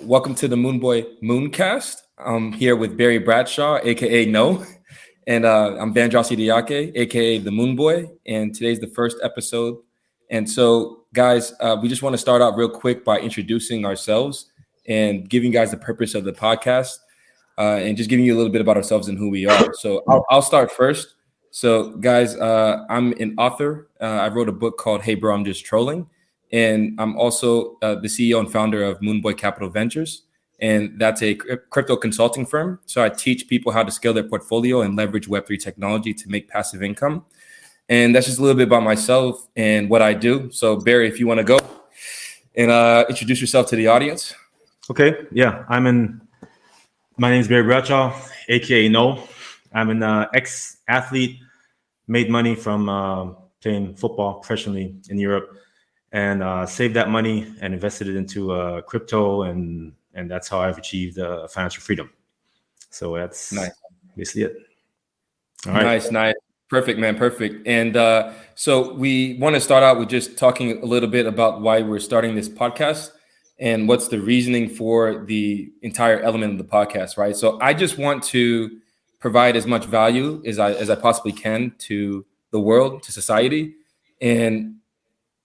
Welcome to the Moonboy Mooncast. I'm here with Barry Bradshaw, aka No, and I'm Vandrosi Diake, aka the Moonboy. And today's the first episode. And so, guys, we just want to start out real quick by introducing ourselves and giving you guys the purpose of the podcast, and just giving you a little bit about ourselves and who we are. So I'll start first. So, guys, I'm an author. I wrote a book called Hey Bro, I'm Just Trolling. And I'm also the CEO and founder of Moonboy Capital Ventures. And that's a crypto consulting firm. So I teach people how to scale their portfolio and leverage Web3 technology to make passive income. And that's just a little bit about myself and what I do. So Barry, if you want to go and introduce yourself to the audience. Okay, yeah, my name is Barry Bradshaw, aka No. I'm an ex-athlete, made money from playing football professionally in Europe, and saved that money and invested it into crypto, and that's how I've achieved financial freedom. So that's basically it. All right. Nice. Perfect, man. Perfect. And so we want to start out with just talking a little bit about why we're starting this podcast and what's the reasoning for the entire element of the podcast, right? So I just want to provide as much value as I possibly can to the world, to society. And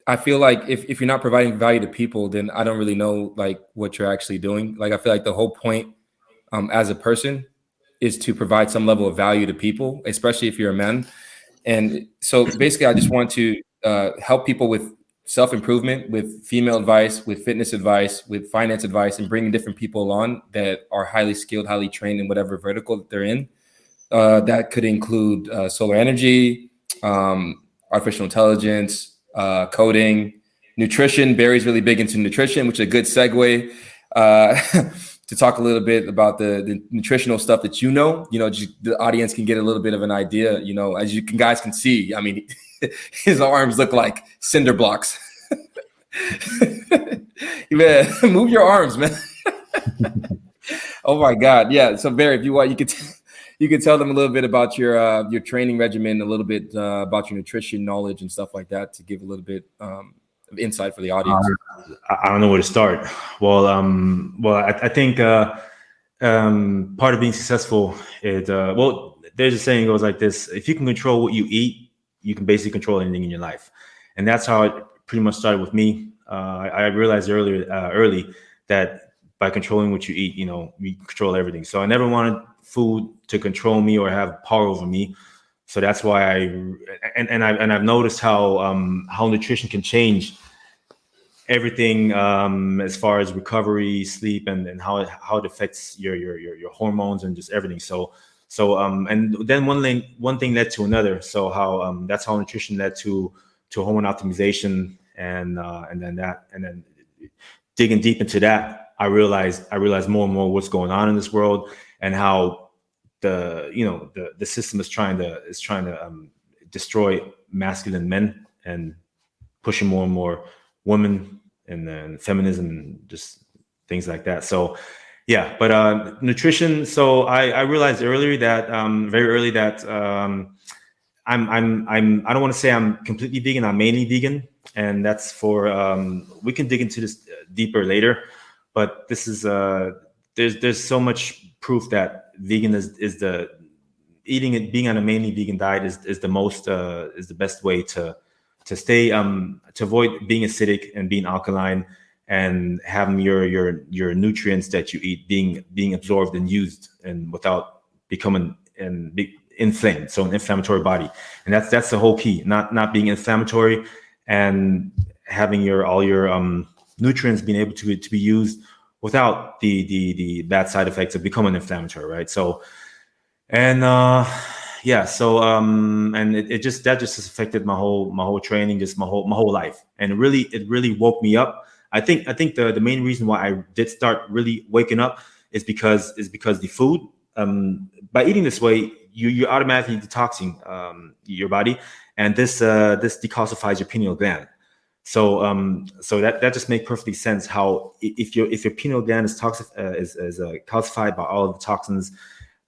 I feel like if you're not providing value to people, then I don't really know like what you're actually doing. Like I feel like the whole point as a person is to provide some level of value to people, especially if you're a man. And so basically, I just want to help people with self-improvement, with female advice, with fitness advice, with finance advice, and bringing different people on that are highly skilled, highly trained in whatever vertical that they're in. That could include solar energy, artificial intelligence, coding, nutrition. Barry's really big into nutrition, which is a good segue to talk a little bit about the nutritional stuff that just the audience can get a little bit of an idea, as you guys can see. I mean, his arms look like cinder blocks. Man, move your arms, man. Oh my God. Yeah. So Barry, if you want, you could tell them a little bit about your training regimen, a little bit about your nutrition knowledge and stuff like that to give a little bit of insight for the audience. I don't know where to start. Well, I think part of being successful is there's a saying goes like this: if you can control what you eat, you can basically control anything in your life. And that's how it pretty much started with me. I realized early that by controlling what you eat, we control everything. So I never wanted food to control me or have power over me. So that's why I've noticed how nutrition can change everything as far as recovery, sleep, and how it affects your hormones and just everything. So and then one thing led to another. So how that's how nutrition led to hormone optimization, and then digging deep into that, I realized more and more what's going on in this world and how the system is trying to destroy masculine men and pushing more and more women and then feminism and just things like that. So yeah, but nutrition. So I realized very early that I don't want to say I'm completely vegan. I'm mainly vegan, and that's for we can dig into this deeper later. But this is there's so much proof that vegan is the being on a mainly vegan diet is the best way to stay to avoid being acidic and being alkaline and having your nutrients that you eat being absorbed and used and without becoming inflamed, so an inflammatory body. And that's the whole key, not being inflammatory and having all your nutrients being able to be used without the bad side effects of becoming inflammatory, right? So and it just has affected my whole training, just my whole life, and it really woke me up. I think the main reason why I did start really waking up is because the food, by eating this way, you're automatically detoxing your body, and this decalcifies your pineal gland. So that just makes perfectly sense. How if your pineal gland is calcified by all of the toxins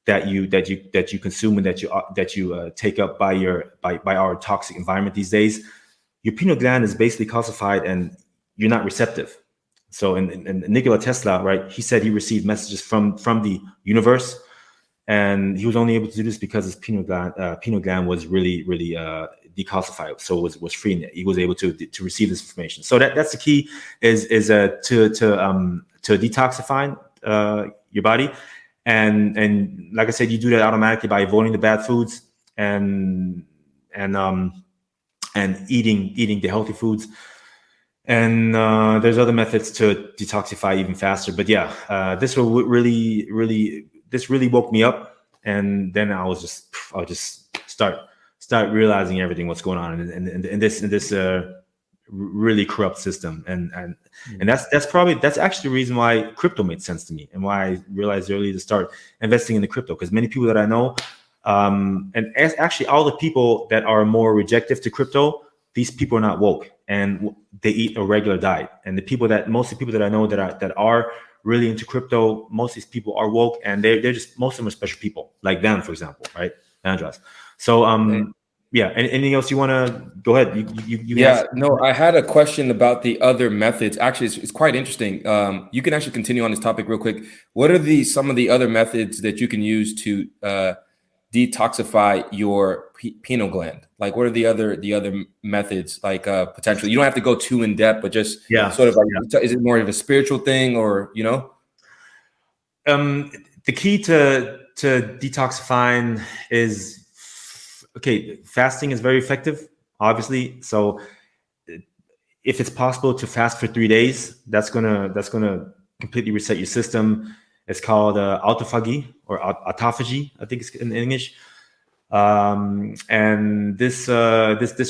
that you consume and that you take up by our toxic environment these days, your pineal gland is basically calcified and you're not receptive. So, and Nikola Tesla, right? He said he received messages from the universe, and he was only able to do this because his pineal gland was really decalcified, so it was free, and he was able to receive this information. So that's the key is to detoxify your body, and like I said, you do that automatically by avoiding the bad foods and eating the healthy foods. And there's other methods to detoxify even faster. But yeah, this will really woke me up. And then I'll just start realizing everything what's going on in this really corrupt system. And that's actually the reason why crypto made sense to me, and why I realized early to start investing in the crypto, because many people that I know, and actually all the people that are more rejective to crypto, these people are not woke, and they eat a regular diet. And most of the people that I know that are really into crypto, most of these people are woke, and they're just, most of them are special people, like Van, for example, right? Andras. So yeah. Anything else you want to go ahead? You yeah. No, I had a question about the other methods. Actually, it's quite interesting. You can actually continue on this topic real quick. What are some of the other methods that you can use to detoxify your pineal gland? Like, what are the other methods? Like, potentially, you don't have to go too in depth, but just sort of like, is it more of a spiritual thing, or the key to detoxifying is, okay, fasting is very effective, obviously. So if it's possible to fast for 3 days, that's gonna completely reset your system. It's called autophagy or autophagy, I think it's in English. And this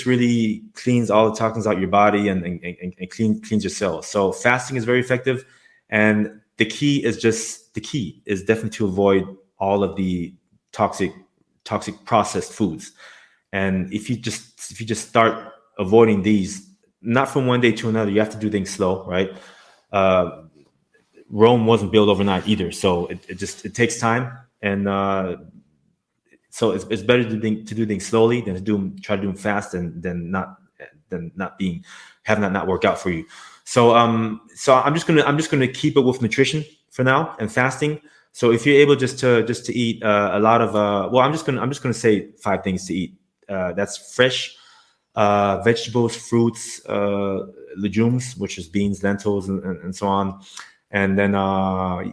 really cleans all the toxins out of your body and cleans your cells. So fasting is very effective, and the key is definitely to avoid all of the toxic processed foods. And if you just start avoiding these, not from one day to another, you have to do things slow, right? Rome wasn't built overnight either, so it takes time, and so it's better to do things slowly than to try to do them fast and then not having that not work out for you. So I'm just gonna keep it with nutrition for now and fasting. So if you're able just to eat a lot of I'm just gonna say 5 things to eat. That's fresh vegetables, fruits, legumes, which is beans, lentils, and so on. And then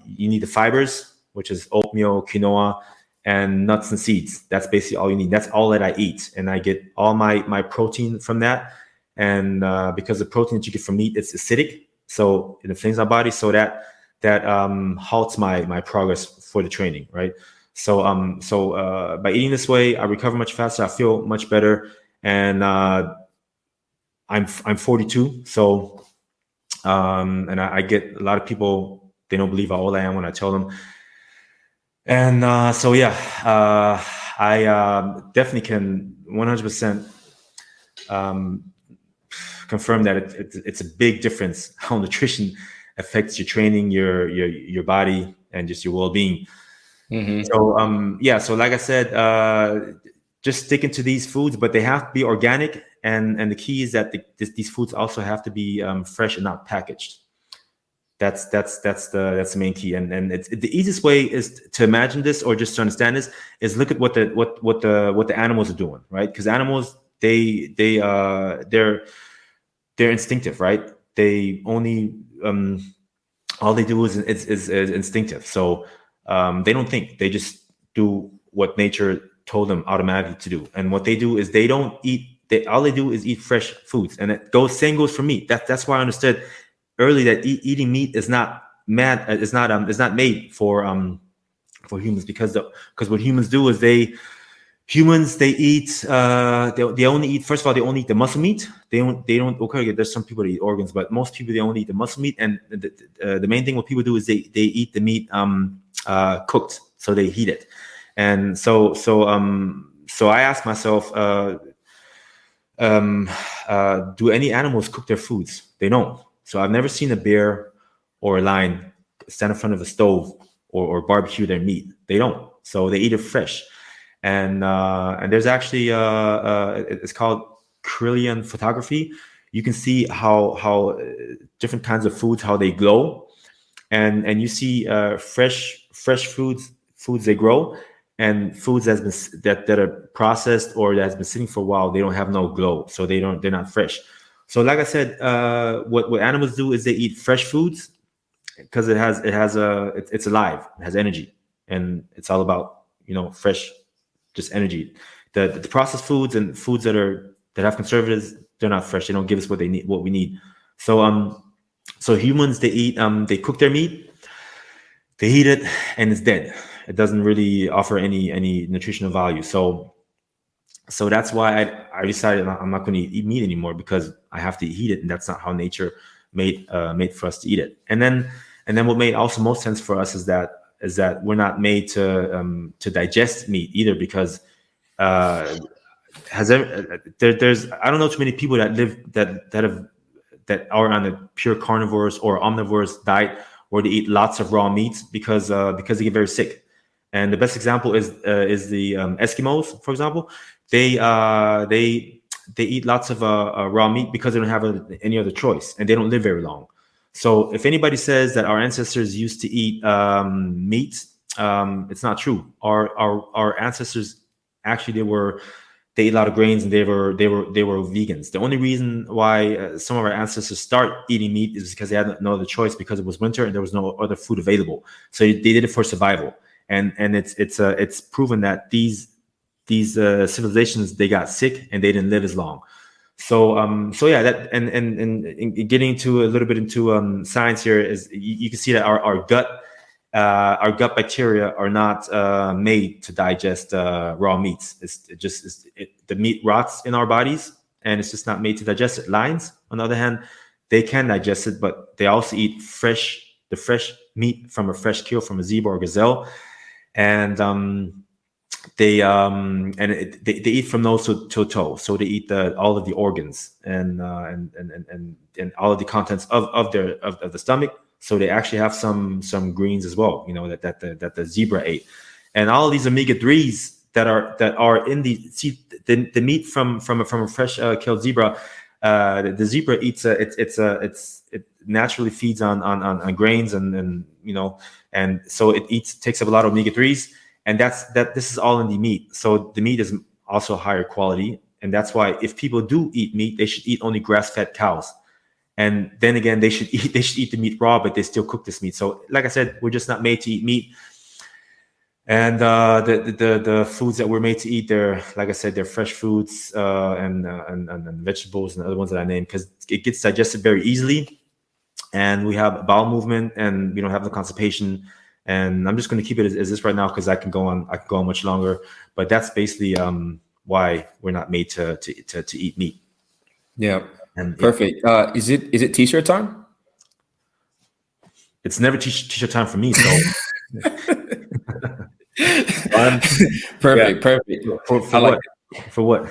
you need the fibers, which is oatmeal, quinoa, and nuts and seeds. That's basically all you need. That's all that I eat, and I get all my protein from that. And because the protein that you get from meat, it's acidic, so it inflames my body, so that halts my progress for the training, right? So by eating this way, I recover much faster. I feel much better, and I'm 42, so and I get a lot of people, they don't believe how old I am when I tell them. And so yeah, I definitely can 100% confirm that it's a big difference how nutrition affects your training, your body, and just your well-being. Mm-hmm. So yeah, so like I said, just sticking to these foods, but they have to be organic, and the key is that these foods also have to be fresh and not packaged. That's the main key, and it's the easiest way is to imagine this, or just to understand this, is look at what the animals are doing, right? Because animals, they're instinctive, right? They only all they do is instinctive. So they don't think, they just do what nature told them automatically to do. And what they do is they don't eat. All they do is eat fresh foods, and same goes for meat. That's why I understood early that eating meat is not made for humans, because what humans do is they eat they only eat, first of all, they only eat the muscle meat. They don't okay, there's some people that eat organs, but most people, they only eat the muscle meat. And the main thing what people do is they eat the meat cooked, so they heat it. And so I asked myself, do any animals cook their foods? They don't. So I've never seen a bear or a lion stand in front of a stove or barbecue their meat. They don't. So they eat it fresh. And there's actually it's called Kirlian photography. you can see how different kinds of foods, how they glow, and you see fresh foods they grow, and foods that are processed or that's been sitting for a while, they don't have no glow, so they're not fresh. So like I said, what animals do is they eat fresh foods because it's alive, it has energy, and it's all about fresh, just energy. The processed foods and foods that have conservatives, they're not fresh. They don't give us what we need. So humans, they cook their meat, they eat it, and it's dead. It doesn't really offer any nutritional value. So that's why I decided I'm not going to eat meat anymore, because I have to eat it, and that's not how nature made for us to eat it. And then what made also most sense for us is that we're not made to digest meat either, because there's I don't know too many people that live that are on a pure carnivorous or omnivorous diet where they eat lots of raw meats, because they get very sick. And the best example is the Eskimos, for example. They eat lots of raw meat because they don't have any other choice, and they don't live very long. So if anybody says that our ancestors used to eat meat, it's not true. Our ancestors actually they ate a lot of grains, and they were vegans. The only reason why some of our ancestors start eating meat is because they had no other choice, because it was winter and there was no other food available. So they did it for survival. And it's proven that these civilizations, they got sick and they didn't live as long. So yeah, that and getting into a little bit into science here is you can see that our gut bacteria are not made to digest raw meats. The meat rots in our bodies, and it's just not made to digest it. Lions, on the other hand, they can digest it, but they also eat the fresh meat from a fresh kill from a zebra or gazelle, and they eat from nose to toe. So they eat all of the organs and all of the contents of the stomach. So they actually have some greens as well, that the zebra ate, and all of these omega-3s that are in the meat from a fresh killed zebra. The zebra eats it naturally feeds on grains and so it takes up a lot of omega-3s, and this is all in the meat. So the meat is also higher quality, and that's why if people do eat meat, they should eat only grass-fed cows. And then again, they should eat the meat raw, but they still cook this meat. So like I said, we're just not made to eat meat. And the foods that we're made to eat, they're, like I said, they're fresh foods and vegetables and other ones that I named, because it gets digested very easily, and we have bowel movement, and we don't have the constipation. And I'm just going to keep it as this right now, because I can go on much longer. But that's basically why we're not made to eat meat. Yeah. And perfect. Is it t-shirt time? It's never t-shirt time for me. So perfect. For what? For what?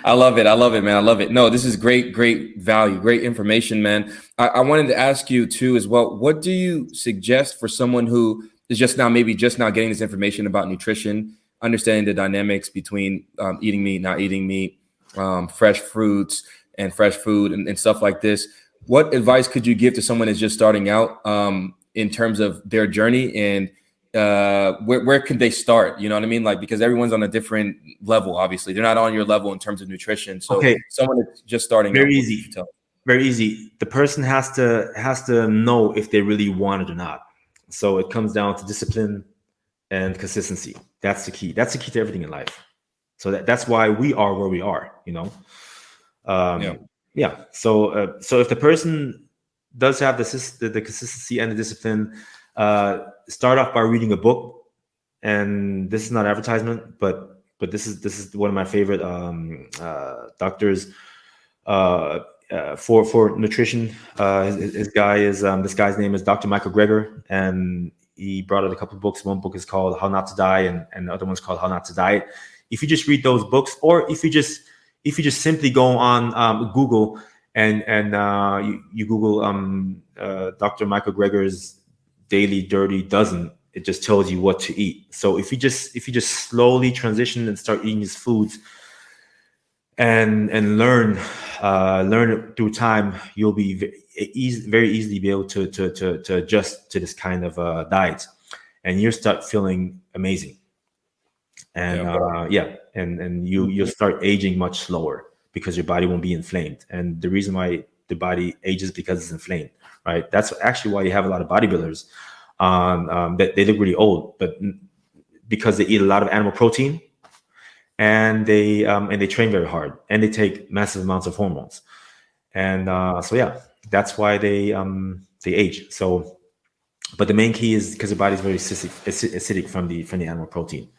I love it, man. I love it. No, this is great value, great information, man. I wanted to ask you too as well. What do you suggest for someone who is just now getting this information about nutrition, understanding the dynamics between eating meat, not eating meat, fresh fruits and fresh food and stuff like this? What advice could you give to someone that's just starting out in terms of their journey, and where can they start? You know what I mean? Like, because everyone's on a different level, obviously. They're not on your level in terms of nutrition. So someone that's just starting very out, very easy. The person has to know if they really want it or not. So it comes down to discipline and consistency. That's the key. That's the key to everything in life. So that's why we are where we are, Yeah. So if the person does have the consistency and the discipline, start off by reading a book. And this is not advertisement, but this is one of my favorite doctors for nutrition. This guy's name is Dr. Michael Greger, and he brought out a couple of books. One book is called How Not to Die, and the other one's called How Not to Diet. If you just read those books, or if you just simply go on Google and you Google Dr. Michael Greger's Daily Dirty Dozen, it just tells you what to eat. So if you just slowly transition and start eating these foods, and learn through time, you'll be very easily be able to adjust to this kind of diet, and you'll start feeling amazing. And you'll start aging much slower because your body won't be inflamed. And the reason why the body ages because it's inflamed, right? That's actually why you have a lot of bodybuilders that they look really old, but because they eat a lot of animal protein, and they train very hard, and they take massive amounts of hormones, and that's why they age. So, but the main key is because the body is very acidic from the animal protein.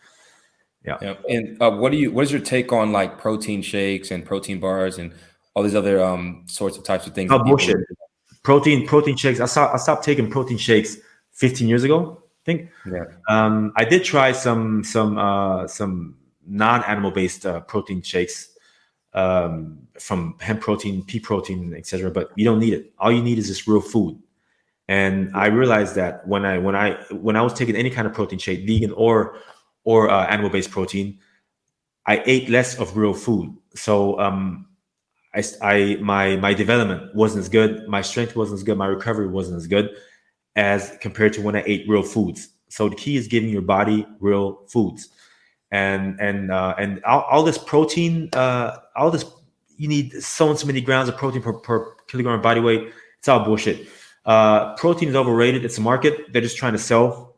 Yeah. And what is your take on like protein shakes and protein bars and all these other sorts of types of things? Oh, bullshit. Protein shakes. I stopped taking protein shakes 15 years ago, I think. Yeah. I did try some non-animal based protein shakes, from hemp protein, pea protein, etc. But you don't need it. All you need is just real food. And I realized that when I was taking any kind of protein shake, vegan or animal based protein, I ate less of real food. So my development wasn't as good, my strength wasn't as good, my recovery wasn't as good as compared to when I ate real foods. So the key is giving your body real foods, and all this protein, all this, you need so many grams of protein per kilogram of body weight. It's all bullshit. Protein is overrated. It's a market. They're just trying to sell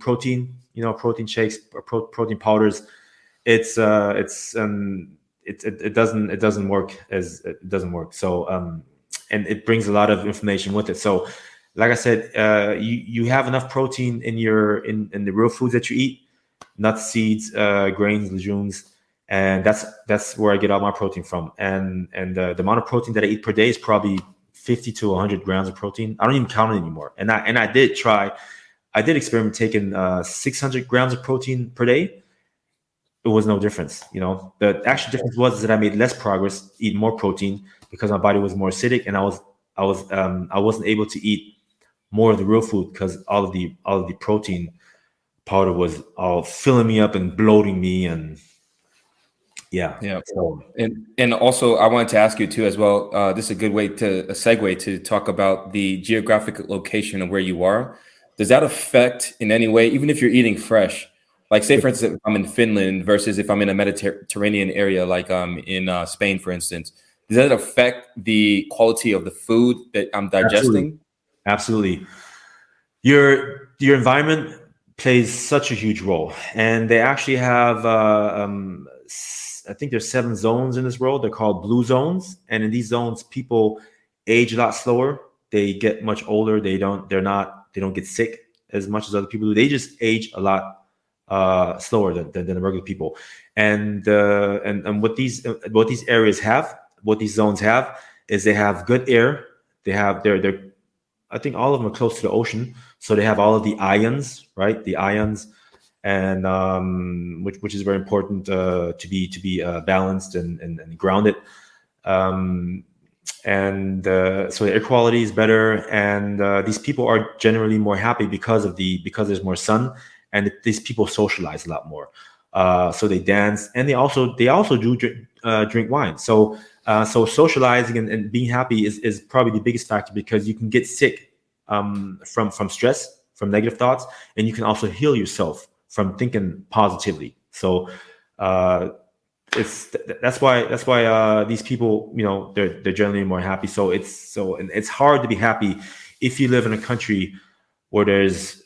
protein. Protein shakes or protein powders. It doesn't work. So and it brings a lot of information with it. So like I said, you have enough protein in the real foods that you eat, nuts, seeds, grains, legumes, and that's where I get all my protein from. And the amount of protein that I eat per day is probably 50 to 100 grams of protein. I don't even count it anymore. And I did experiment taking 600 grams of protein per day. It was no difference. The actual difference was that I made less progress eating more protein because my body was more acidic, and I wasn't able to eat more of the real food because all of the protein powder was all filling me up and bloating me. And yeah. So, and also I wanted to ask you too as well. This is a good way a segue to talk about the geographic location of where you are. Does that affect in any way, even if you're eating fresh? Like, say for instance, if I'm in Finland versus if I'm in a Mediterranean area, like in Spain, for instance, does that affect the quality of the food that I'm digesting? Absolutely. Your environment plays such a huge role, and they actually have I think there's 7 zones in this world. They're called blue zones, and in these zones, people age a lot slower. They get much older. They don't get sick as much as other people do. They just age a lot slower than the regular people. And what these areas have, what these zones have, is they have good air. They have they're I think all of them are close to the ocean, so they have all of the ions, right? The ions, and which is very important to be balanced and grounded. So the air quality is better, and these people are generally more happy because there's more sun, and these people socialize a lot more. So they dance, and they also do drink wine. So socializing and being happy is probably the biggest factor, because you can get sick from stress, from negative thoughts, and you can also heal yourself from thinking positively. So that's why these people, they're generally more happy. So it's hard to be happy if you live in a country where there's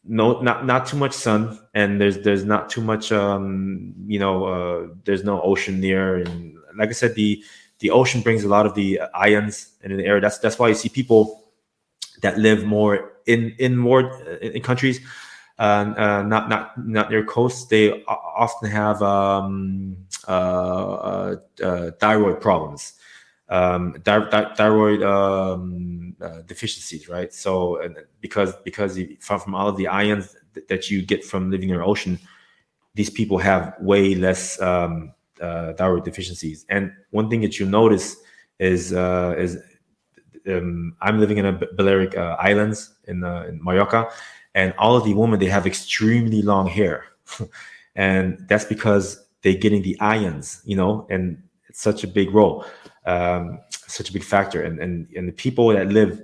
not too much sun, and there's not too much there's no ocean near. And like I said, the ocean brings a lot of the ions in the air. That's why you see people that live more in countries not near coasts. They often have thyroid problems, thyroid deficiencies, right? So because from all of the ions that you get from living in an ocean, these people have way less thyroid deficiencies. And one thing that you notice is I'm living in a Balearic Islands in Mallorca, and all of the women, they have extremely long hair, and that's because they're getting the ions, and it's such a big role, such a big factor. And the people that live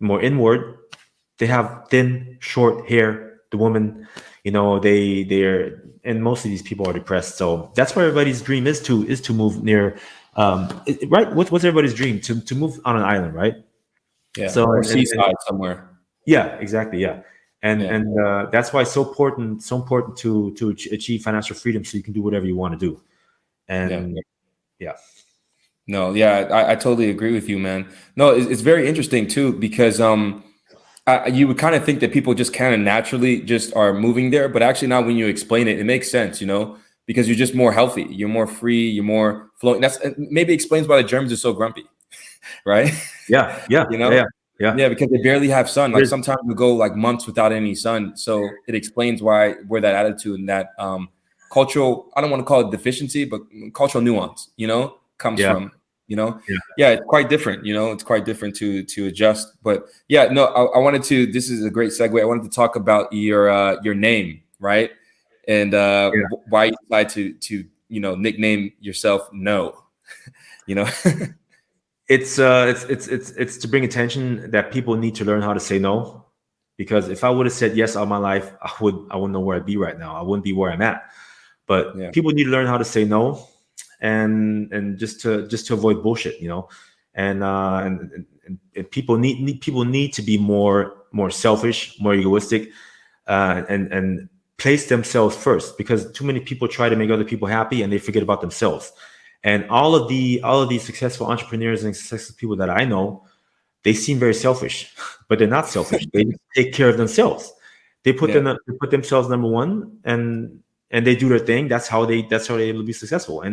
more inward, they have thin, short hair. The woman, they're, and most of these people are depressed. So that's where everybody's dream is to move near, right? What's everybody's dream? To move on an island, right? Yeah. So Or seaside somewhere. yeah, exactly. Yeah. And Yeah. and that's why it's so important to achieve financial freedom, so you can do whatever you want to do. And yeah. No, yeah, I totally agree with you, man. No, it's very interesting too, because you would kind of think that people just kind of naturally just are moving there, but actually now when you explain it, it makes sense, because you're just more healthy, you're more free, you're more flowing. That's maybe explains why the Germans are so grumpy, right? Yeah. Yeah. Yeah. Yeah, because they barely have sun. Like sometimes we go like months without any sun, so it explains where that attitude and that cultural, I don't want to call it deficiency, but cultural nuance, comes from. Yeah, it's quite different. It's quite different to adjust. But yeah, no, I wanted to. This is a great segue. I wanted to talk about your name, right? And why you decided to nickname yourself No. It's to bring attention that people need to learn how to say no. Because if I would have said yes all my life, I wouldn't know where I'd be right now. I wouldn't be where I'm at. But people need to learn how to say no, and just to avoid bullshit, and people need to be more selfish, more egoistic, and place themselves first, because too many people try to make other people happy and they forget about themselves. And all of these successful entrepreneurs and successful people that I know, they seem very selfish, but they're not selfish. They take care of themselves. They put themselves number one, and they do their thing. That's how they're able to be successful.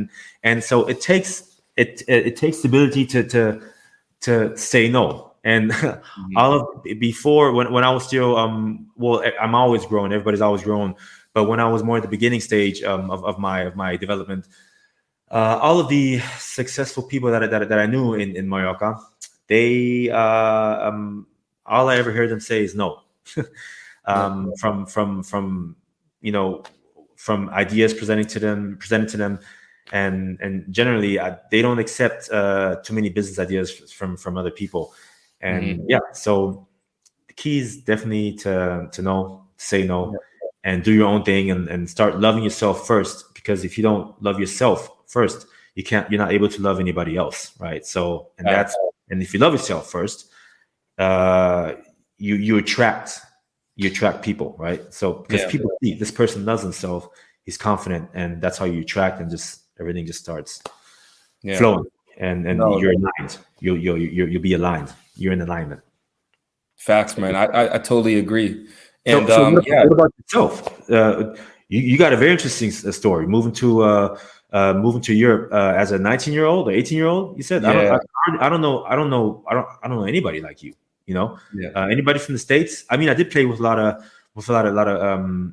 And so it takes the ability to say no. And before, when I was still I'm always growing. Everybody's always growing. But when I was more at the beginning stage of my development, all of the successful people that I knew in Mallorca, they all I ever heard them say is no. From ideas presented to them, and generally they don't accept too many business ideas from other people. And so the key is definitely to say no, and do your own thing, and start loving yourself first. Because if you don't love yourself first, you're not able to love anybody else, right? So, and if you love yourself first, you attract people, right? So because people see this person loves himself, he's confident, and that's how you attract, and just everything just starts flowing, and you're aligned. You'll be aligned. You're in alignment. Facts, man. I totally agree. And so what about yourself? You got a very interesting story. Moving to Europe as a 19-year-old or 18-year-old. You said I don't know anybody like you. Anybody from the States? I mean, I did play with a lot of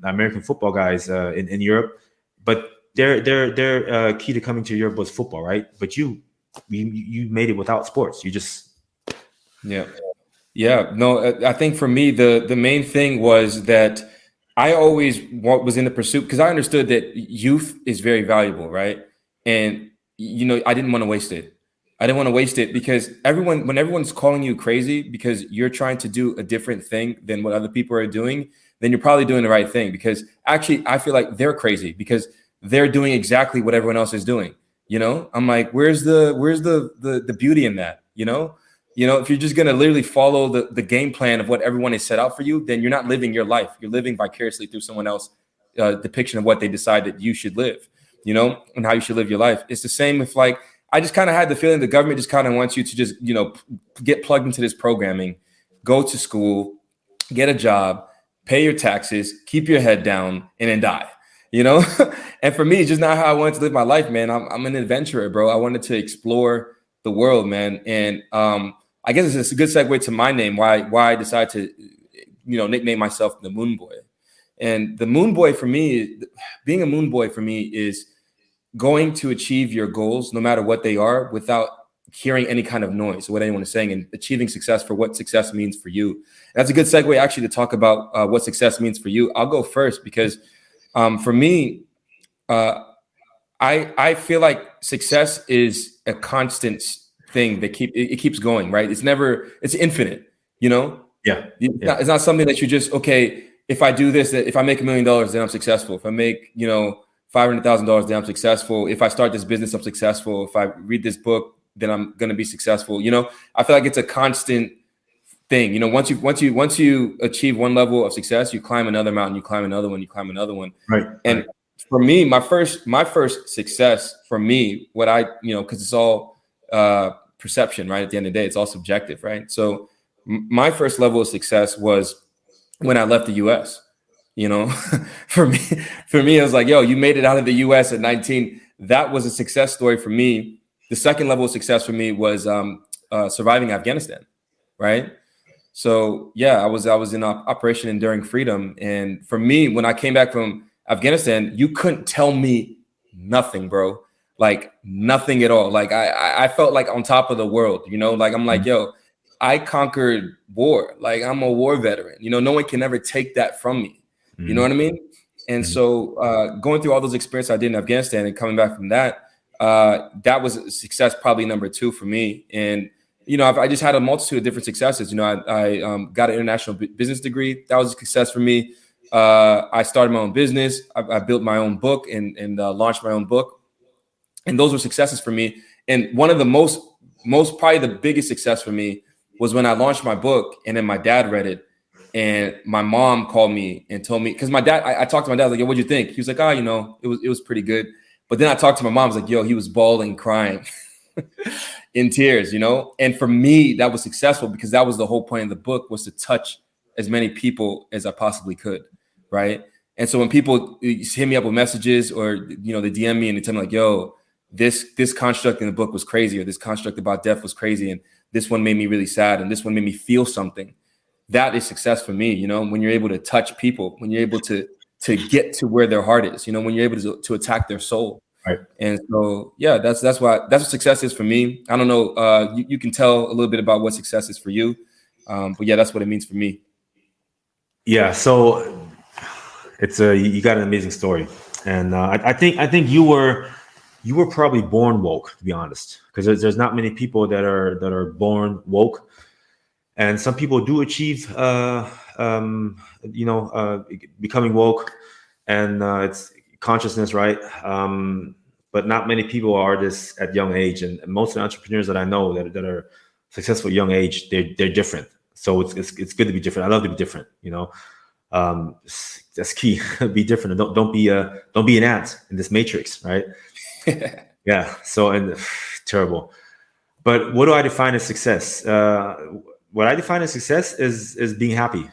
American football guys in Europe, but their key to coming to Europe was football, right? But you made it without sports. You just no. I think for me the main thing was that I always was in the pursuit, because I understood that youth is very valuable, right? And I didn't want to waste it. I didn't want to waste it, because when everyone's calling you crazy because you're trying to do a different thing than what other people are doing, then you're probably doing the right thing. Because actually, I feel like they're crazy because they're doing exactly what everyone else is doing. I'm like, where's the beauty in that? If you're just gonna literally follow the game plan of what everyone has set out for you, then you're not living your life. You're living vicariously through someone else's depiction of what they decide that you should live, and how you should live your life. It's the same with I just kind of had the feeling the government just kind of wants you to just, get plugged into this programming, go to school, get a job, pay your taxes, keep your head down, and then die, And for me, it's just not how I wanted to live my life, man. I'm an adventurer, bro. I wanted to explore the world, man. And I guess it's a good segue to my name, why I decided to, nickname myself the Moon Boy. And the Moon Boy for me, being a Moon Boy for me is going to achieve your goals, no matter what they are, without hearing any kind of noise, what anyone is saying, and achieving success for what success means for you. And that's a good segue actually to talk about what success means for you. I'll go first because for me, I feel like success is a constant thing that keeps going, right? It's infinite, you know? Yeah. It's not something that you just, okay, if I do this, if I make $1 million, then I'm successful. If I make, $500,000, then I'm successful. If I start this business, I'm successful. If I read this book, then I'm going to be successful. I feel like it's a constant thing. Once you achieve one level of success, you climb another mountain, you climb another one, you climb another one. Right. And for me, my first success for me, because it's all perception, right? At the end of the day, it's all subjective, right? So my first level of success was when I left the US. For me, it was like, yo, you made it out of the US at 19. That was a success story for me. The second level of success for me was surviving Afghanistan, right? So yeah, I was in Operation Enduring Freedom, and for me, when I came back from Afghanistan, you couldn't tell me nothing, bro. Like nothing at all. Like I felt like on top of the world, like I'm like, yo, I conquered war. Like I'm a war veteran. No one can ever take that from me. You know what I mean? And so going through all those experiences I did in Afghanistan and coming back from that, that was success probably number 2 for me. And I just had a multitude of different successes. I got an international business degree. That was a success for me. I started my own business. I built my own book and launched my own book. And those were successes for me. And one of the most probably the biggest success for me was when I launched my book and then my dad read it. And my mom called me and told me, because my dad, I talked to my dad, like, yo, what'd you think? He was like, it was pretty good. But then I talked to my mom, I was like, yo, he was bawling, crying in tears, And for me, that was successful because that was the whole point of the book, was to touch as many people as I possibly could, right? And so when people hit me up with messages or, they DM me and they tell me like, yo, this construct in the book was crazy, or this construct about death was crazy, and this one made me really sad, and this one made me feel something. That is success for me, when you're able to touch people, when you're able to get to where their heart is, when you're able to attack their soul. Right. And so, yeah, that's what success is for me. I don't know. You can tell a little bit about what success is for you. But yeah, that's what it means for me. Yeah. So it's you got an amazing story. And I think you were probably born woke, to be honest, because there's not many people that are born woke. And some people do achieve, becoming woke, and it's consciousness, right? But not many people are this at young age, and most of the entrepreneurs that I know that are successful at young age, they're different. So it's good to be different. I love to be different. That's key. Be different. Don't be an ant in this matrix, right? Yeah. So terrible. But what do I define as success? What I define as success is being happy,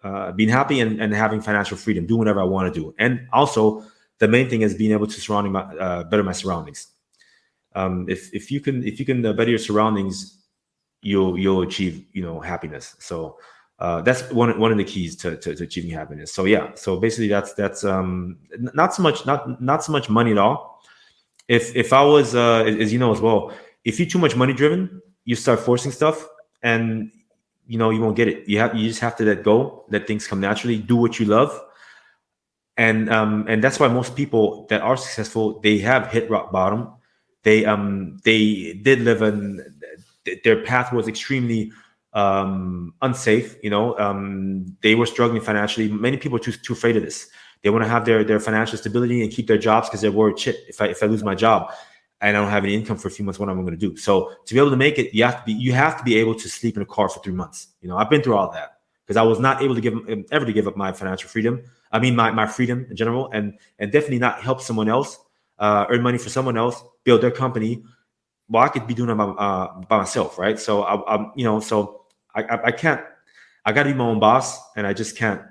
and having financial freedom, do whatever I want to do. And also the main thing is being able to better my surroundings. If you can better your surroundings, you'll achieve, happiness. So that's one of the keys to achieving happiness. So yeah. So basically that's not so much money at all. If I was, as you know as well, if you're too much money driven, you start forcing stuff, and you won't get it. You just have to let go, let things come naturally, do what you love. And that's why most people that are successful, they have hit rock bottom. They did live their path was extremely unsafe. They were struggling financially. Many people are too afraid of this. They want to have their financial stability and keep their jobs because they're worried, shit, if I lose my job and I don't have any income for a few months, what am I going to do? So to be able to make it, you have to be able to sleep in a car for 3 months. I've been through all that because I was not able to give up my financial freedom. I mean, my freedom in general, and definitely not help someone else, earn money for someone else, build their company. Well, I could be doing it by myself, right? So I can't. I got to be my own boss, and I just can't,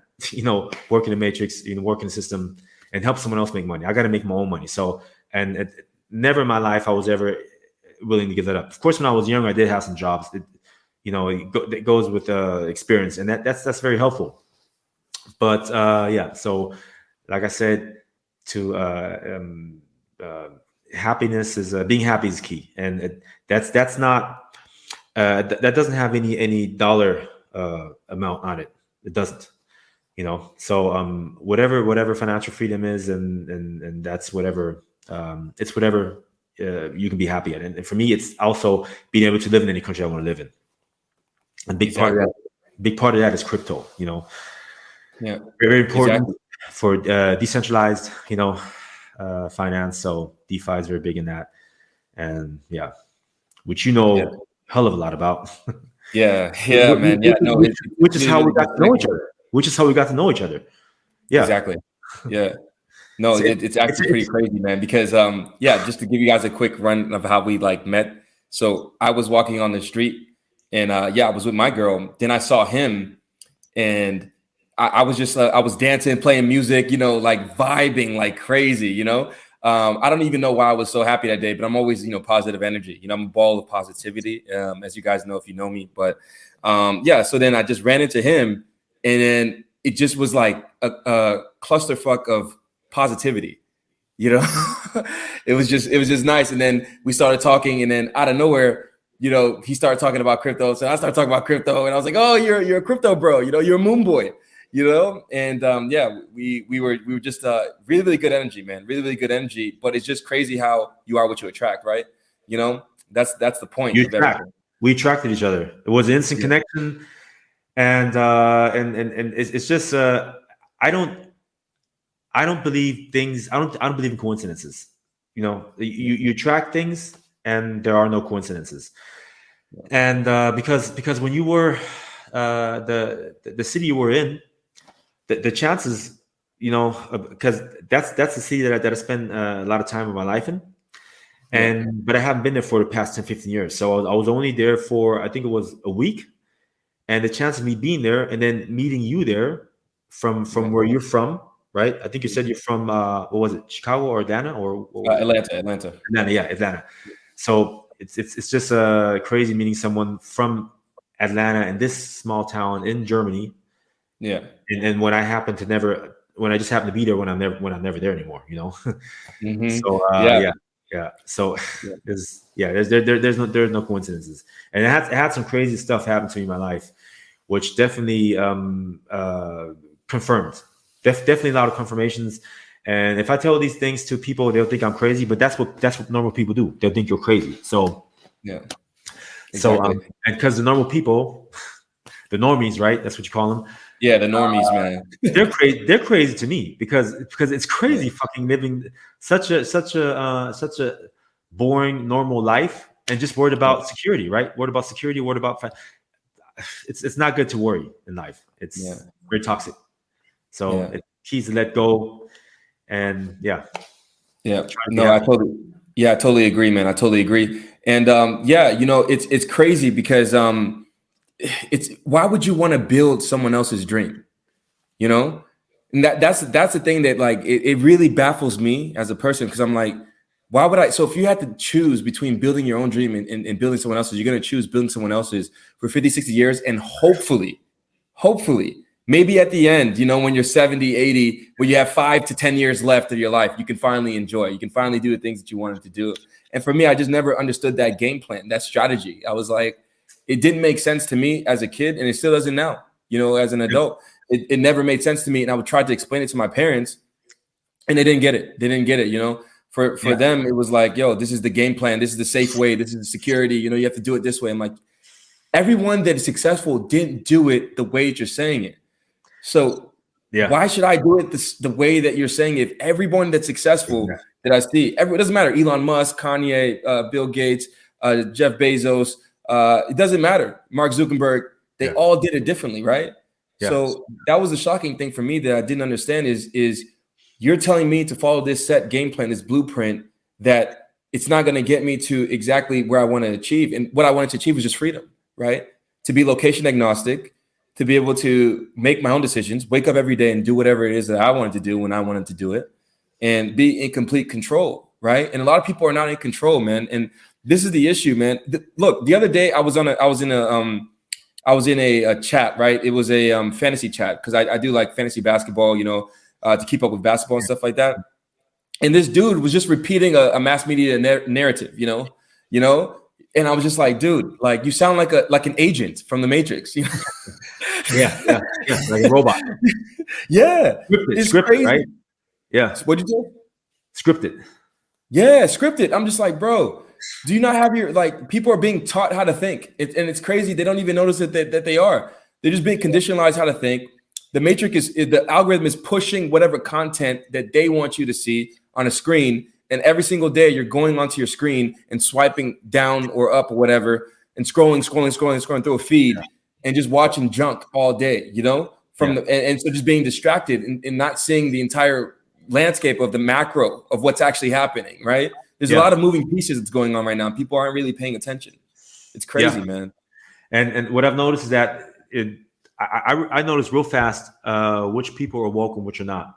work in the matrix, work in the system, and help someone else make money. I got to make my own money. So, never in my life I was ever willing to give that up. Of course, when I was younger, I did have some jobs. It goes with experience, and that's very helpful. But yeah, so like I said, to happiness is being happy is key, and that's not that doesn't have any dollar amount on it. It doesn't. So whatever financial freedom is, and that's whatever It's whatever you can be happy at. And for me, it's also being able to live in any country I want to live in. A big part of that is crypto. Yeah, very, very important for decentralized, finance. So DeFi is very big in that, and which hell of a lot about. Man. Which is how we got to know each other. Which is how we got to know each other. Yeah, exactly. Yeah. No, it's actually pretty crazy, man. Because just to give you guys a quick run of how we met. So I was walking on the street, and I was with my girl. Then I saw him, and I was just I was dancing, playing music, vibing like crazy. I don't even know why I was so happy that day, but I'm always positive energy. I'm a ball of positivity, as you guys know if you know me. But so then I just ran into him, and then it just was like a clusterfuck of positivity. It was just nice. And then we started talking, and then out of nowhere, he started talking about crypto. So I started talking about crypto, and I was like, "Oh, you're a crypto bro. You're a moon boy." And we were just really, really good energy, man. Really, really good energy. But it's just crazy how you are what you attract, right? That's the point. We attracted each other. It was an instant connection, and it's just I don't believe things. I don't believe in coincidences. You attract things, and there are no coincidences. And because when you were the city you were in, the chances, because that's the city that I spend a lot of time of my life in, but I haven't been there for the past 10, 15 years. So I was only there for, I think it was a week, and the chance of me being there and then meeting you there from where you're from, right? I think you said you're from what was it, Chicago or Atlanta or Atlanta. Atlanta. So it's just crazy meeting someone from Atlanta in this small town in Germany. Yeah. And when I just happen to be there when I'm never there anymore, Mm-hmm. So So there's no coincidences, and it had some crazy stuff happen to me in my life, which definitely confirmed. Definitely a lot of confirmations. And if I tell these things to people, they'll think I'm crazy. But that's what normal people do. They'll think you're crazy. So exactly. So and because the normal people, the normies, right? That's what you call them. Yeah, the normies, man. They're crazy. They're crazy to me because it's crazy fucking living such a boring normal life and just worried about security, right? Worried about security. Worried about it's not good to worry in life. It's very toxic. So it's key to let go, and I totally agree, man. I totally agree. And it's crazy because it's why would you want to build someone else's dream? And that's the thing that it really baffles me as a person, because I'm like, why would I? So if you had to choose between building your own dream and building someone else's, you're going to choose building someone else's for 50, 60 years. And hopefully, maybe at the end, when you're 70, 80, when you have 5 to 10 years left of your life, you can finally enjoy. You can finally do the things that you wanted to do. And for me, I just never understood that game plan, that strategy. I was like, it didn't make sense to me as a kid, and it still doesn't now, as an adult. It never made sense to me. And I would try to explain it to my parents, and they didn't get it. For them, it was like, yo, this is the game plan. This is the safe way. This is the security. You have to do it this way. I'm like, everyone that is successful didn't do it the way you're saying it. So why should I do it the way that you're saying it? If everyone that's successful that I see, it doesn't matter. Elon Musk, Kanye, Bill Gates, Jeff Bezos, it doesn't matter. Mark Zuckerberg, they all did it differently, right? So that was the shocking thing for me that I didn't understand is you're telling me to follow this set game plan, this blueprint, that it's not going to get me to exactly where I want to achieve. And what I wanted to achieve was just freedom, right? To be location agnostic, to be able to make my own decisions, wake up every day and do whatever it is that I wanted to do when I wanted to do it, and be in complete control, right? And a lot of people are not in control, man. And this is the issue, man. Look, the other day I was in a chat, right? It was a fantasy chat, because I do like fantasy basketball, to keep up with basketball and stuff like that. And this dude was just repeating a mass media narrative, and I was just like, dude, like you sound like an agent from the Matrix, Yeah, like a robot. Yeah, Scripted, right? Yeah. What'd you do? Scripted. Yeah, scripted. I'm just like, bro, do you not have your like people are being taught how to think? And it's crazy. They don't even notice that they are. They're just being conditionalized how to think. The matrix is the algorithm is pushing whatever content that they want you to see on a screen. And every single day you're going onto your screen and swiping down or up or whatever and scrolling through a feed and just watching junk all day, you know, and so just being distracted and not seeing the entire landscape of the macro of what's actually happening, right? There's a lot of moving pieces that's going on right now. People aren't really paying attention. It's crazy, man. And what I've noticed is that I noticed real fast which people are woke and which are not.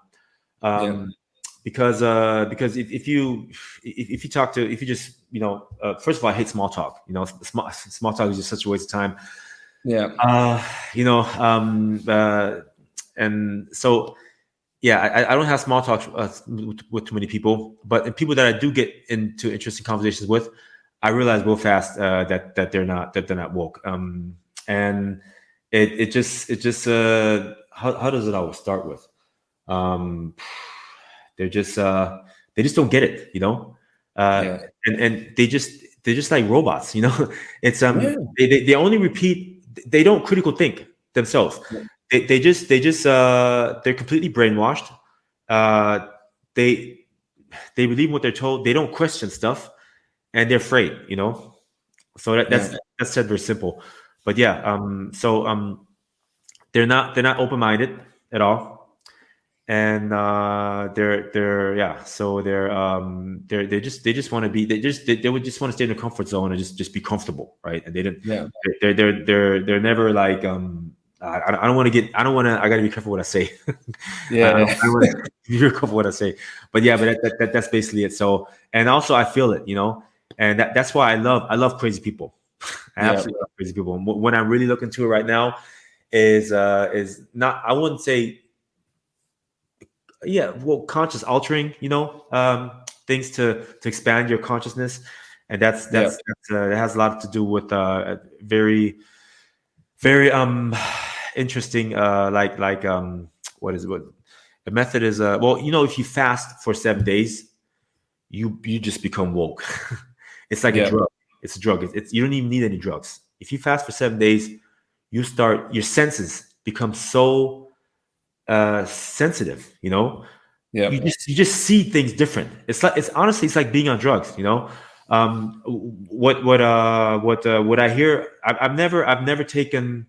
Because if you talk to, if you just, you know, first of all, I hate small talk. You know, small talk is just such a waste of time. Yeah. You know, and so, yeah, I don't have small talk with too many people, but the people that I do get into interesting conversations with, I realize real fast that they're not woke. And it just how does it always start with? They just don't get it, you know, and they're just like robots, you know. It's they only repeat. They don't critical think themselves. They're completely brainwashed. They believe what they're told. They don't question stuff, and they're afraid, you know. So that's said very simple, but they're not open-minded at all, and they just want to be, they would just want to stay in their comfort zone and just be comfortable, right? And they didn't. They're never like I gotta be careful what I say. I want to be careful what I say. But that's basically it. So, and also I feel it, you know, and that's why I love crazy people. I absolutely love crazy people. And when I really look into it right now is not, I wouldn't say, conscious altering, you know, things to expand your consciousness. And that has a lot to do with very, very interesting what is it? What the method is? You know, if you fast for 7 days, you just become woke. It's like a drug. It's a drug. It's you don't even need any drugs. If you fast for 7 days, your senses become so sensitive. You know, you just see things different. It's honestly it's like being on drugs. You know, what I hear. I've never taken.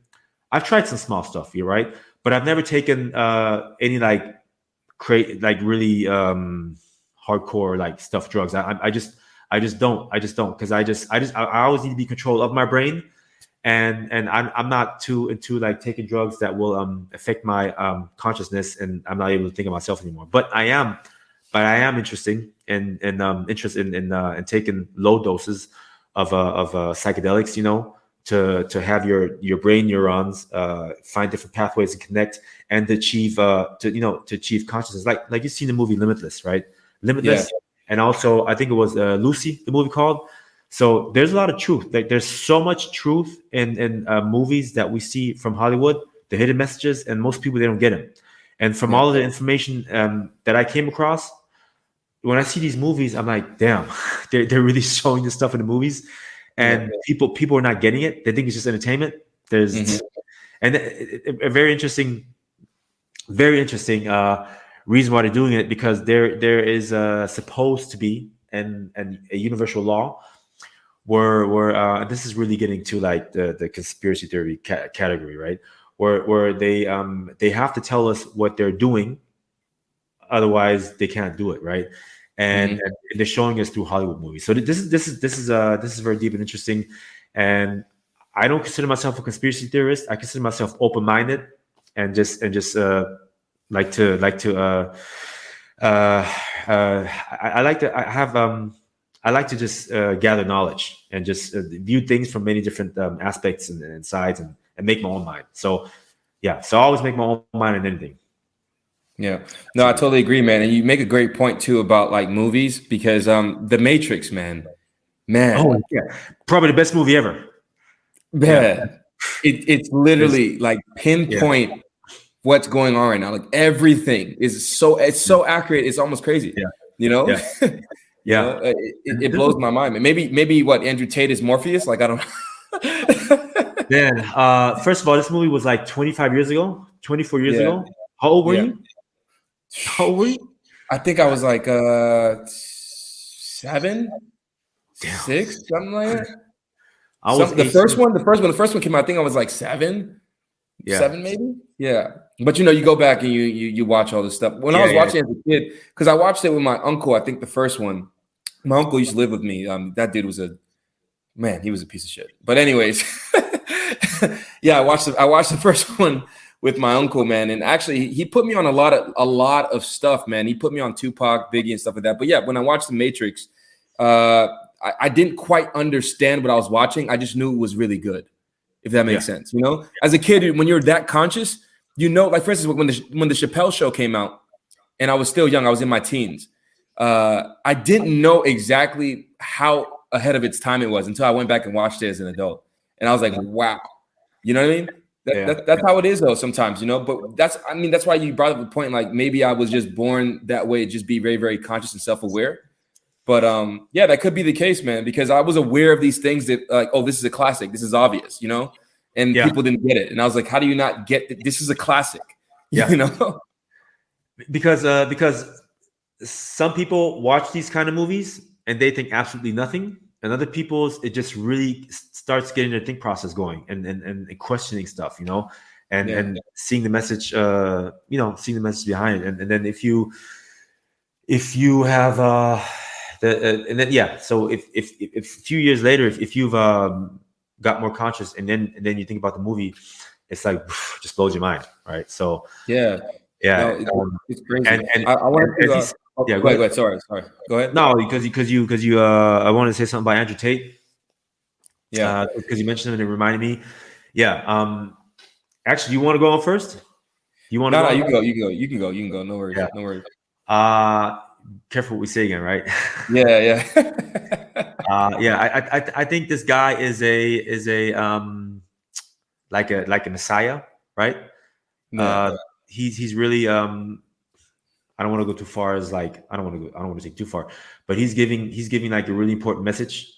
I've tried some small stuff, you're right, but I've never taken any really hardcore like stuff drugs. I just don't because I always need to be control of my brain, and I'm not too into like taking drugs that will affect my consciousness, and I'm not able to think of myself anymore. But I am interested in taking low doses of psychedelics, you know, to have your brain neurons find different pathways and connect and achieve achieve consciousness, like you see in the movie Limitless, right? Limitless, and also I think it was Lucy, the movie called. So there's a lot of truth. Like there's so much truth in movies that we see from Hollywood, the hidden messages, and most people they don't get them. And from all of the information that I came across, when I see these movies, I'm like, damn, they're really showing this stuff in the movies. And people are not getting it. They think it's just entertainment. There's and a very interesting reason why they're doing it, because there is supposed to be a universal law where this is really getting to like the conspiracy theory category, right? Where they have to tell us what they're doing, otherwise they can't do it, right? And they're showing us through Hollywood movies. So this is very deep and interesting. And I don't consider myself a conspiracy theorist. I consider myself open-minded and just like to just gather knowledge and just view things from many different aspects and sides and make my own mind. So I always make my own mind on anything. Yeah, no, I totally agree, man. And you make a great point too about like movies, because The Matrix, man. Oh yeah, probably the best movie ever. Man, it's literally like pinpoint what's going on right now. Like everything is so accurate. It's almost crazy. You know. You know, it blows my mind. Maybe what Andrew Tate is Morpheus. Like I don't. Man, first of all, this movie was like 25 years ago, 24 years ago. How old were you? How old were you? I think I was like 7, 6, something like that. The first one came out. I think I was like 7, 7 maybe. Yeah, but you know, you go back and you watch all this stuff. When I was watching as a kid, because I watched it with my uncle. I think the first one. My uncle used to live with me. That dude was he was a piece of shit. But anyways, yeah, I watched the first one with my uncle, man, and actually he put me on a lot of stuff, man. He put me on Tupac, Biggie, and stuff like that. But yeah, when I watched The Matrix, I didn't quite understand what I was watching. I just knew it was really good, if that makes sense. You know, as a kid, when you're that conscious, you know, like for instance, when the Chappelle Show came out, and I was still young, I was in my teens. I didn't know exactly how ahead of its time it was until I went back and watched it as an adult, and I was like, "Wow," you know what I mean? That's how it is, though. Sometimes, you know. But that's why you brought up the point. Like maybe I was just born that way, just be very, very conscious and self-aware. But yeah, that could be the case, man. Because I was aware of these things that, like, oh, this is a classic. This is obvious, you know. And people didn't get it, and I was like, how do you not get that this is a classic? You know, because some people watch these kind of movies and they think absolutely nothing, and other people, it just really starts getting their think process going and questioning stuff, you know, and seeing the message, seeing the message behind it, and then if you have and then so if a few years later, if you've got more conscious, and then you think about the movie, it's like just blows your mind, right? So no, it's crazy. And I want to go ahead. Sorry. Go ahead. No, because you I wanted to say something about Andrew Tate. Yeah, because you mentioned it, and it reminded me. Yeah. Actually, you want to go on first? You want to? No, you can go. No worries. No worries. Careful what we say again, right? Yeah. I think this guy is a like a messiah, right? He's really I don't want to go too far as like I don't want to take too far, but he's giving like a really important message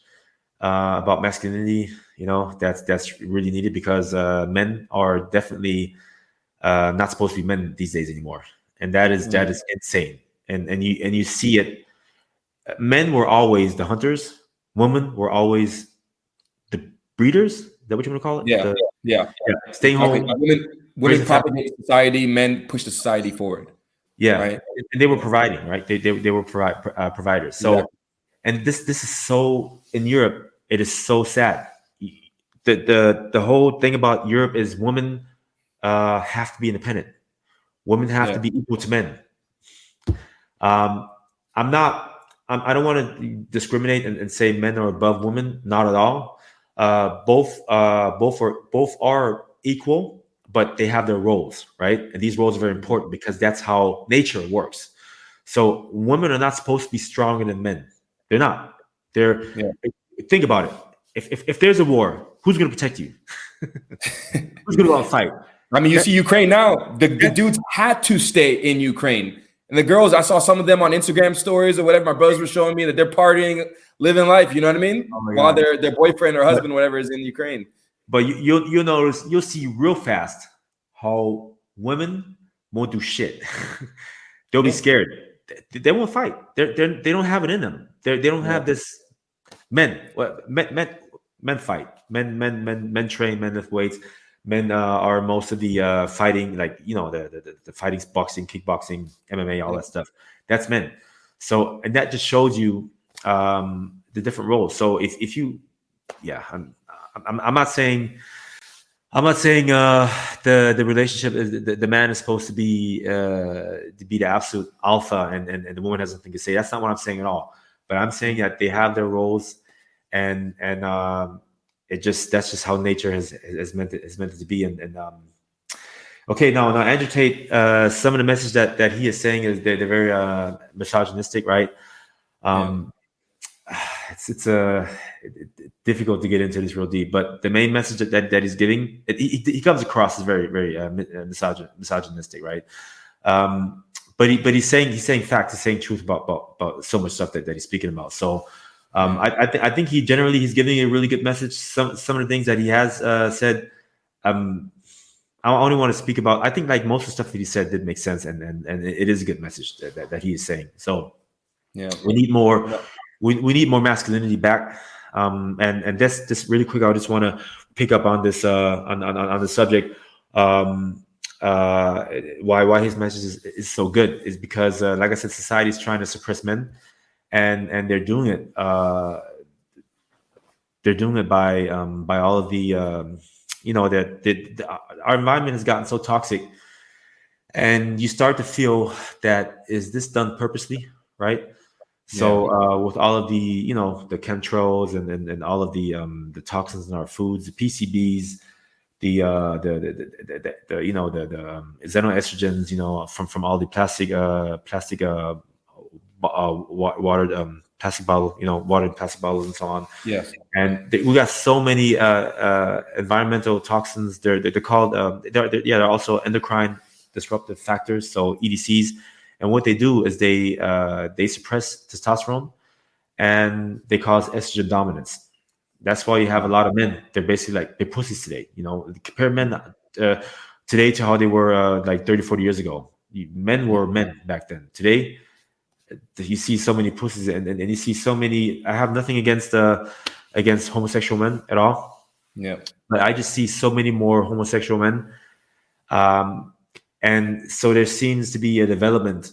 about masculinity, you know, that's really needed, because men are definitely not supposed to be men these days anymore, and that is insane. And you see it. Men were always the hunters. Women were always the breeders. Is that what you want to call it? Yeah. Staying home. Women propagate society. Men push the society forward. Yeah, right. And they were providing, right? They were providers. So, and this is so in Europe. It is so sad. The whole thing about Europe is women have to be independent. Women have to be equal to men. I don't want to discriminate and say men are above women. Not at all. Both are equal, but they have their roles, right? And these roles are very important because that's how nature works. So women are not supposed to be stronger than men. They're not. Think about it. If there's a war, who's going to protect you? Who's going to go out and fight? I mean, you see Ukraine now. The dudes had to stay in Ukraine. And the girls, I saw some of them on Instagram stories or whatever. My brothers were showing me that they're partying, living life. You know what I mean? While their boyfriend or husband, whatever, is in Ukraine. But you'll notice, you'll see real fast how women won't do shit. They'll be scared. They won't fight. They don't have it in them. They don't have this. Men fight. Men train. Men lift weights. Men are most of the fighting, like, you know, the fighting, boxing, kickboxing, MMA, all that stuff. That's men. So, and that just shows you the different roles. So if you, I'm not saying the relationship is the man is supposed to be the absolute alpha and the woman has nothing to say. That's not what I'm saying at all. But I'm saying that they have their roles, and that's just how nature is meant it to be. Okay, now Andrew Tate, some of the message that he is saying is they're very misogynistic, right? It's difficult to get into this real deep, but the main message that he's giving, he comes across as very, very misogynistic, right? but he's saying facts, he's saying truth about so much stuff that he's speaking about. So I think he's giving a really good message. Some of the things that he has said, I only want to speak about. I think like most of the stuff that he said did make sense, and it is a good message that he is saying. So yeah, we need more. We need more masculinity back. And this really quick. I just want to pick up on this on the subject. Why his message is so good is because, like I said, society is trying to suppress men, and they're doing it. They're doing it by all of the our environment has gotten so toxic, and you start to feel that, is this done purposely, right? So with all of the the chemtrails and all of the toxins in our foods, the PCBs, the xenoestrogens, from all the plastic watered plastic bottle, watered plastic bottles and so on. Yes. And we got so many environmental toxins. They're called they're also endocrine disruptive factors, so EDCs. And what they do is they suppress testosterone, and they cause estrogen dominance. That's why you have a lot of men. They're basically like, they're pussies today. Compare men today to how they were like 30, 40 years ago. Men were men back then. Today, you see so many pussies, and you see so many. I have nothing against homosexual men at all. Yeah, but I just see so many more homosexual men. And so there seems to be a development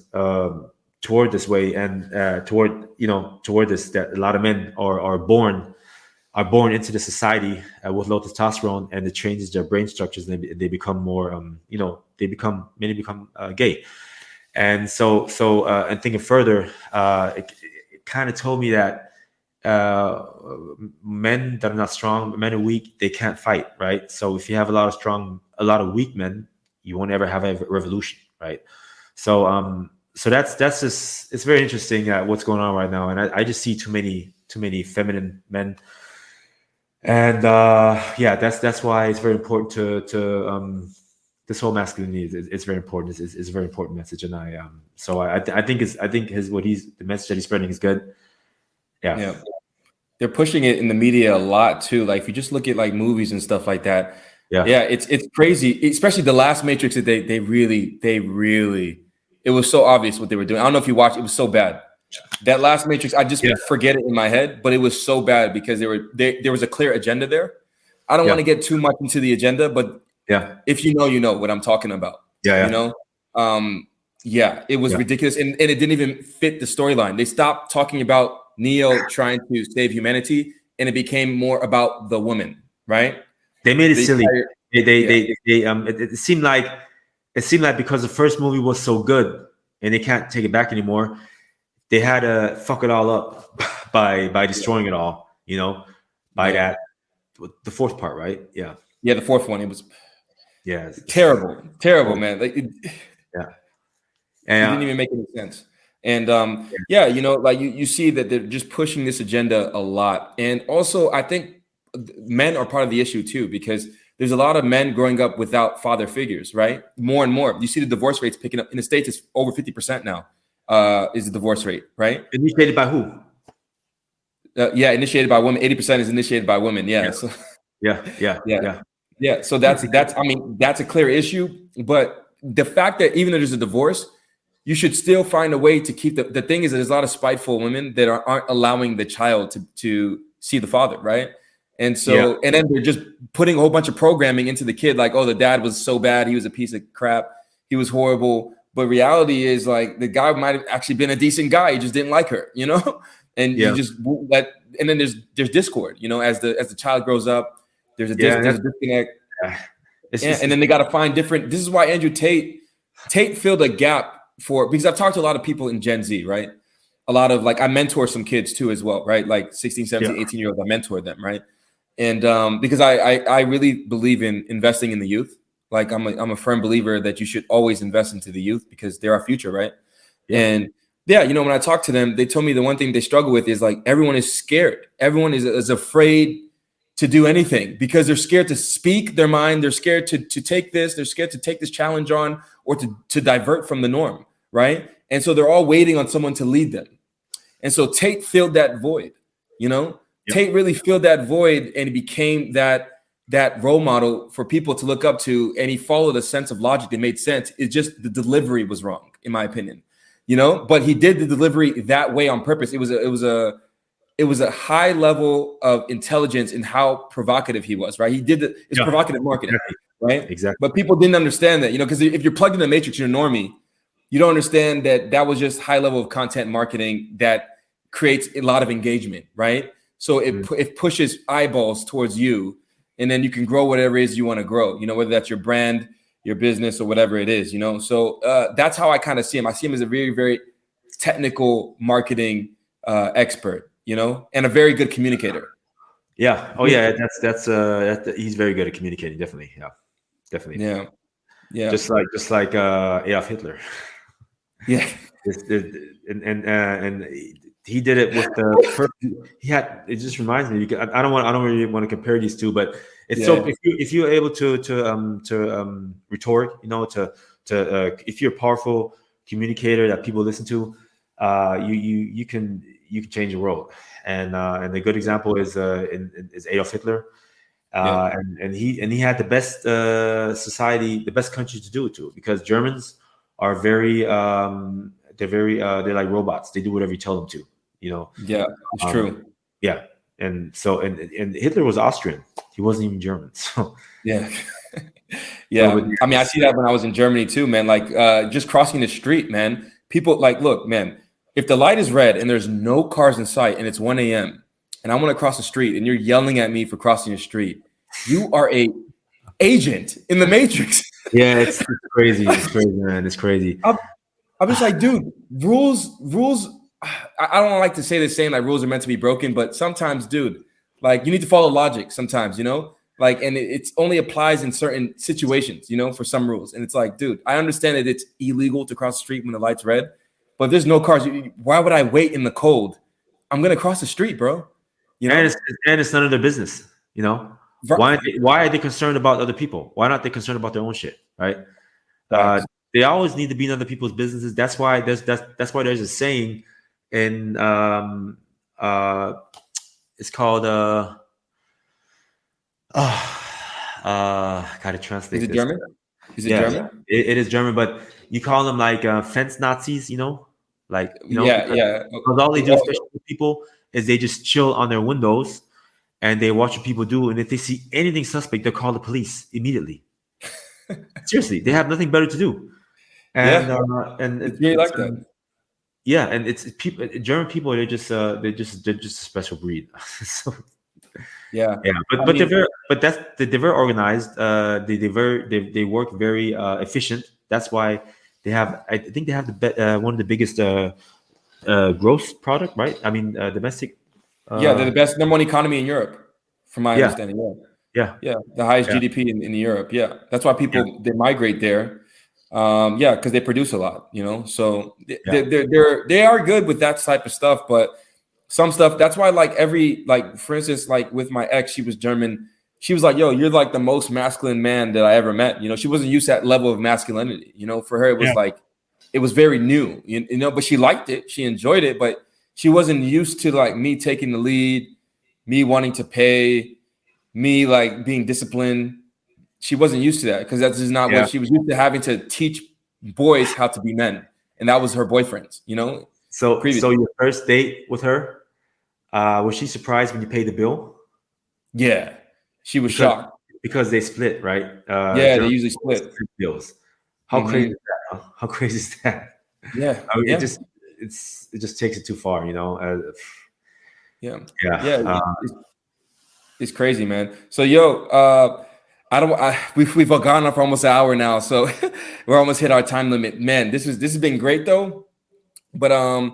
toward this way, and toward this, that a lot of men are born into the society with low testosterone, and it changes their brain structures, and they become more many become gay. And so and thinking further, it kind of told me that men that are not strong, men are weak, they can't fight, right? So if you have a lot of weak men, you won't ever have a revolution, right? So that's just, it's very interesting what's going on right now, and I just see too many feminine men, and that's why it's very important to this whole masculinity it's very important. It's a very important message, and I think the message that he's spreading is good. Yeah. They're pushing it in the media a lot too. Like if you just look at like movies and stuff like that. Yeah, it's crazy, especially the last Matrix. That they really, it was so obvious what they were doing. I don't know if you watched. It was so bad. That last Matrix, I just forget it in my head, but it was so bad because there was a clear agenda there. I don't want to get too much into the agenda, but if you know what I'm talking about. It was ridiculous, and it didn't even fit the storyline. They stopped talking about Neo trying to save humanity, and it became more about the woman, right? They made it silly. It seemed like because the first movie was so good and they can't take it back anymore, they had to fuck it all up by destroying it all. That the fourth part, right? Yeah, the fourth one. It was terrible, man. Like it didn't even make any sense. And like you see that they're just pushing this agenda a lot, and also I think men are part of the issue too, because there's a lot of men growing up without father figures, right? More and more. You see the divorce rates picking up in the States. It's over 50% now. Is the divorce rate, right? Initiated by who? Initiated by women. 80% is initiated by women. Yeah. So, yeah. So that's a clear issue. But the fact that even though there's a divorce, you should still find a way to keep the thing is that there's a lot of spiteful women that aren't allowing the child to see the father, right? And so, and then they're just putting a whole bunch of programming into the kid, like, oh, the dad was so bad, he was a piece of crap, he was horrible. But reality is, like, the guy might have actually been a decent guy, he just didn't like her, And you just let, and then there's discord, as the child grows up, there's a disconnect. And then they got to find different. This is why Andrew Tate filled a gap because I've talked to a lot of people in Gen Z, right? A lot of, like, I mentor some kids too as well, right? Like 16, 17, 18-year-olds, I mentor them, right? And because I really believe in investing in the youth. Like I'm a firm believer that you should always invest into the youth because they're our future, right? And when I talk to them, they told me the one thing they struggle with is, like, everyone is scared. Everyone is afraid to do anything because they're scared to speak their mind. They're scared to take this. They're scared to take this challenge on or to divert from the norm, right? And so they're all waiting on someone to lead them. And so Tate filled that void, you know. Yep. Tate really filled that void, and he became that role model for people to look up to, and he followed a sense of logic that made sense. It's just the delivery was wrong, in my opinion, you know. But he did the delivery that way on purpose. It was a high level of intelligence in how provocative he was, right? He did it's provocative marketing, right? Exactly. But people didn't understand that, you know, because if you're plugged in the matrix, you're a normie. You don't understand that was just high level of content marketing that creates a lot of engagement, right? So it pushes eyeballs towards you, and then you can grow whatever it is you want to grow, you know, whether that's your brand, your business, or whatever it is, you know. So that's how I kind of see him. I see him as a very, very technical marketing expert, you know, and a very good communicator. Yeah. Oh yeah. That's he's very good at communicating. Definitely. Yeah. Definitely. Yeah. Yeah. Just like Adolf Hitler. Yeah. And he did it with the he had. It just reminds me. I don't really want to compare these two, but it's so if you're able to retort, you know, if you're a powerful communicator that people listen to, you can change the world. And a good example is Adolf Hitler. And he had the best society, the best country to do it to, because Germans are very they're like robots. They do whatever you tell them to, you know. Yeah, it's true. Yeah, and so and Hitler was Austrian. He wasn't even German. So yeah. Yeah. I mean, I see that when I was in Germany too, man. Like just crossing the street, man. People like, look, man. If the light is red and there's no cars in sight and it's 1 a.m. and I want to cross the street and you're yelling at me for crossing the street, you are a agent in the Matrix. Yeah, it's crazy. It's crazy, man. It's crazy. I'm just like, dude, rules. I don't like to say the same, like rules are meant to be broken, but sometimes, dude, like you need to follow logic sometimes, you know, like, and it only applies in certain situations, you know, for some rules. And it's like, dude, I understand that it's illegal to cross the street when the light's red, but if there's no cars, why would I wait in the cold? I'm going to cross the street, bro. You know, and it's none of their business, you know. Why are they concerned about other people? Why not they concerned about their own shit, right? They always need to be in other people's businesses. That's why there's a saying in it's called gotta translate. Is it German? Is it German? It is German, but you call them like fence Nazis, you know, like, you know, because all they do, especially with people, is they just chill on their windows and they watch what people do, and if they see anything suspect, they'll call the police immediately. Seriously, they have nothing better to do. And it's really like that. Yeah, and it's people. German people, they're just a special breed. So, yeah. But they're very organized. They work very efficient. That's why they have. I think they have one of the biggest gross product, right? I mean, domestic. They're the best number one economy in Europe, from my understanding. Yeah, the highest GDP in Europe. Yeah, that's why people they migrate there. Because they produce a lot, you know. So they are good with that type of stuff, but some stuff. That's why, for instance, like with my ex, she was German. She was like, "Yo, you're like the most masculine man that I ever met." You know, she wasn't used to that level of masculinity. You know, for her, it was like it was very new. You know, but she liked it. She enjoyed it, but she wasn't used to like me taking the lead, me wanting to pay, me like being disciplined. She wasn't used to that because that's just not what she was used to, having to teach boys how to be men. And that was her boyfriend, you know? So your first date with her, was she surprised when you paid the bill? Yeah. She was shocked. Because they split, right? They usually split bills. How crazy is that? Huh? How crazy is that? Yeah. I mean, it just takes it too far, you know? It's crazy, man. So, we've gone on for almost an hour now, so we're almost hit our time limit. Man, this has been great though. But I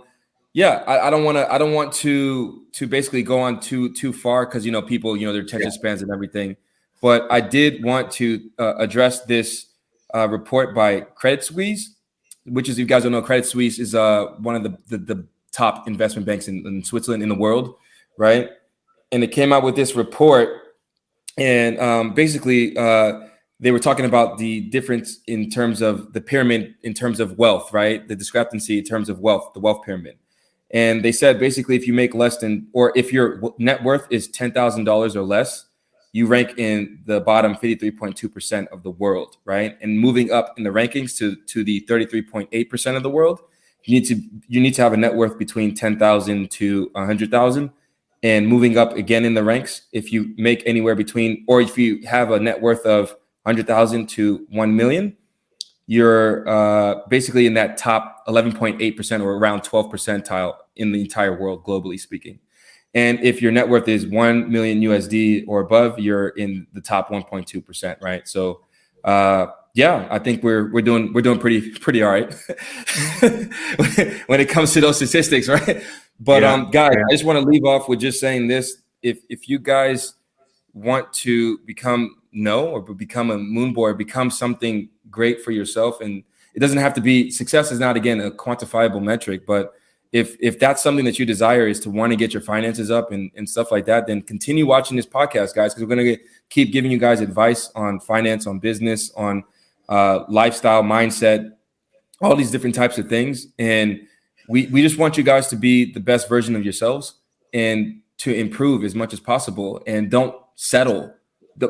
don't want to basically go on too far because you know people, you know, their attention spans and everything. But I did want to address this report by Credit Suisse, which is, if you guys don't know, Credit Suisse is one of the top investment banks in Switzerland, in the world, right? And it came out with this report. And basically, they were talking about the difference in terms of the pyramid, in terms of wealth, right? The discrepancy in terms of wealth, the wealth pyramid. And they said basically, if you make less than, or if your net worth is $10,000 or less, you rank in the bottom 53.2% of the world, right? And moving up in the rankings to the 33.8% of the world, you need to have a net worth between 10,000 to 100,000. And moving up again in the ranks, if you make anywhere between, or if you have a net worth of 100,000 to 1 million, you're basically in that top 11.8% or around 12 percentile in the entire world, globally speaking. And if your net worth is 1 million USD or above, you're in the top 1.2%, right? So, yeah, I think we're doing pretty all right when it comes to those statistics, right? But guys, I just want to leave off with just saying this: if you guys want to become a moon boy, become something great for yourself, and it doesn't have to be, success is not, again, a quantifiable metric, but if that's something that you desire, is to want to get your finances up and stuff like that, then continue watching this podcast, guys, because we're going to keep giving you guys advice on finance, on business, on lifestyle, mindset, all these different types of things. And we just want you guys to be the best version of yourselves and to improve as much as possible. And don't settle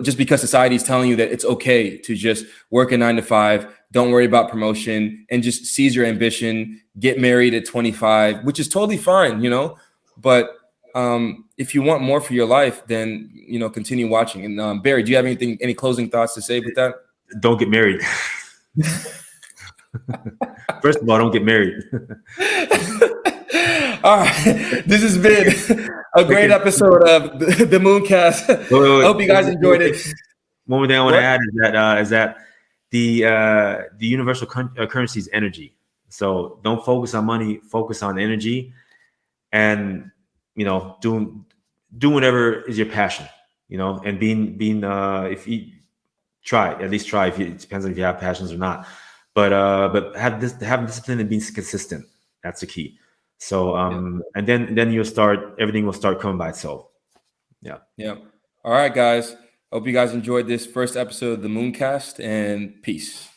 just because society is telling you that it's okay to just work a 9 to 5. Don't worry about promotion and just seize your ambition, get married at 25, which is totally fine, but if you want more for your life, then, continue watching. And Barry, do you have any closing thoughts to say with that? Don't get married. First of all, don't get married. All right. This has been a great episode of the Mooncast. I hope you guys enjoyed it. One more thing I want to add is that the universal currency is energy. So don't focus on money, focus on energy, and do whatever is your passion, and being if you try, at least try. It depends on if you have passions or not, but have discipline and being consistent. That's the key. So and then everything will start coming by itself. Yeah. All right, guys. Hope you guys enjoyed this first episode of the Mooncast, and peace.